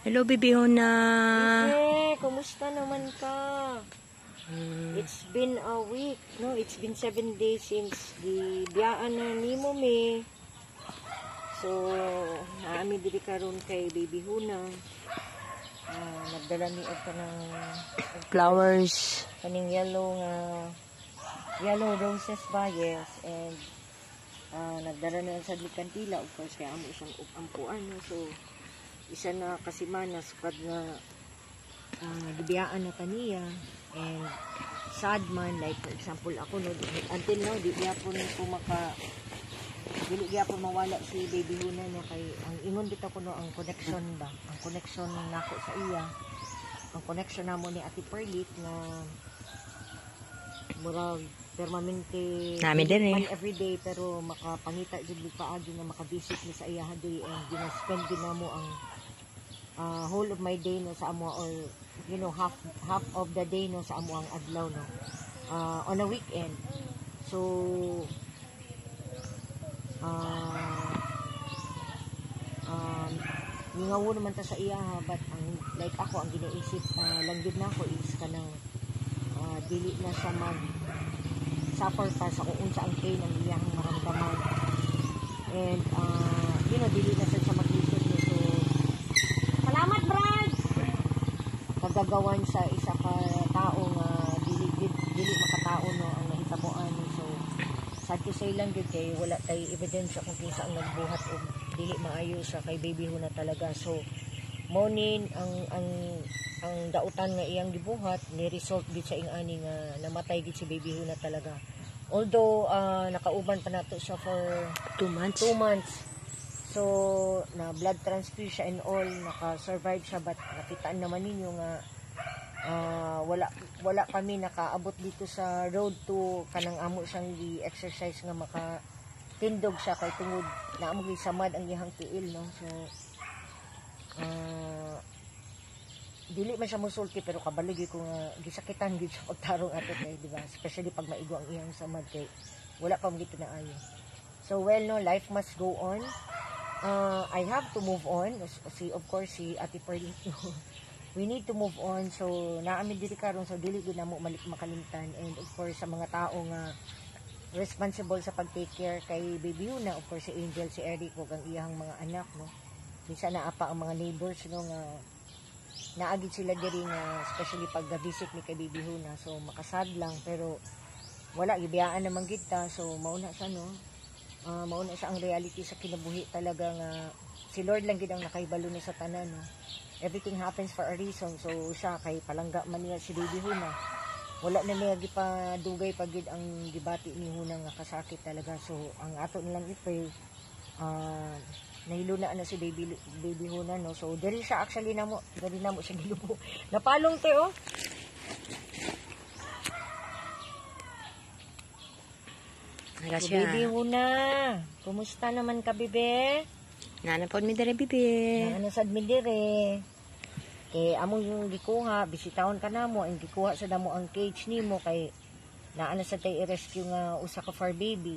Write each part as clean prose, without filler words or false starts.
Hello, Bibi Huna. Bibi, kumusta naman ka? It's been a week, no? It's been 7 days since the biyaan na ni mo me. So, naami diri karon kay Baby Huna. Nagdala ni og kanang Flowers. kaning yellow roses ba? Yes. And nagdala na sa kantila, of course, kaya amo isang ampuan. No? So, isa na kasimanas pag na gibiyaan na kaniya. And sad man, like for example ako, no, until now, dili gyapon mawala si Baby Huna, no, kay ang ingon dito ko, no, ang connection ba, ang connection nako sa iya, ang connection namo ni Ate Perlit na murag permanente Namin din eh. everyday, pero makapangita jud paagi nga makavisit ni sa iya day, and gina-spend din namo ang whole of my day, no, sa amo, or you know, half of the day, no, sa amo ang adlaw, no, on a weekend. So ningawo naman ta sa iya, ha, but ang like ako ang ginaisip lang gid nako is kanang dili na sa mag suffer pa sa kung unsa ang pain ang iyang maramdaman, and you know, dili na sa mag-isip ni. So salamat, Brad, kagagawan sa isa ka tao nga dili makatao, no, ang nahitaboan. So sad to say lang gid kay wala tay evidence kung kinsa ang nagbuhat og dili maayo sa kay Baby Huna talaga. So morning ang dautan nga iyang gibuhat ni result gid sa ingani nga namatay gid si Baby Huna talaga. Although nakauban pa nato siya for 2 months. 2 months. So na blood transfusion and all, naka-survive siya, but nakitaan naman ninyo nga wala kami nakaabot dito sa road to kanang amo siyang gi-exercise nga makatindog siya kay tungod na amo gisamad ang iyang tiil, no. So dili man siya musulti, pero kabaligi ko nga gisakitan gid sa pagtarong ato kay, di ba, especially pag maigo ang iyang samad kay wala pa mo gito na ayo. So well, no, life must go on. I have to move on. Of course, si Ate Perlit, we need to move on. So naami diri karon, so dili gid namo makalimtan. And of course, sa mga tao nga responsible sa pag-take care kay Baby Huna, of course, si Angel, si Eric, ug ang iyang mga anak, no. Minsan na apa ang mga neighbors, no, nga naagid sila diri nga especially pag visit ni kay Baby Huna. So makasad lang, pero wala gibiyaan naman gid ta. So mauna sa, no, mauna sa ang reality sa kinabuhi talaga nga si Lord lang gid ang nakahibalo ni sa tanan, no. Everything happens for a reason. So siya kay palangga man niya si Baby Huna, wala na niya gipadugay pagid ang gibati ni Huna nga kasakit talaga. So ang ato nilang i-pray, nahilo na si Baby Huna, no. So diri siya actually namo siya gilubo. Napalong te, oh. So, Baby Huna, kumusta naman ka, Bibi? Nanapod mi dere, Bibi. Nanasad mi dire. Kay amo yung gikuha, bisitahon ka namo, ang gikuha sa damo ang cage nimo kay naana sa tay i-rescue nga usa ka fur baby.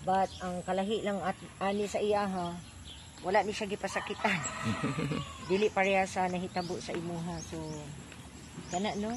But ang kalahi lang at ani sa iya, ha, wala ni siya gipasakitan. Dili pareha sa nahitabo sa imuha. So kana, no,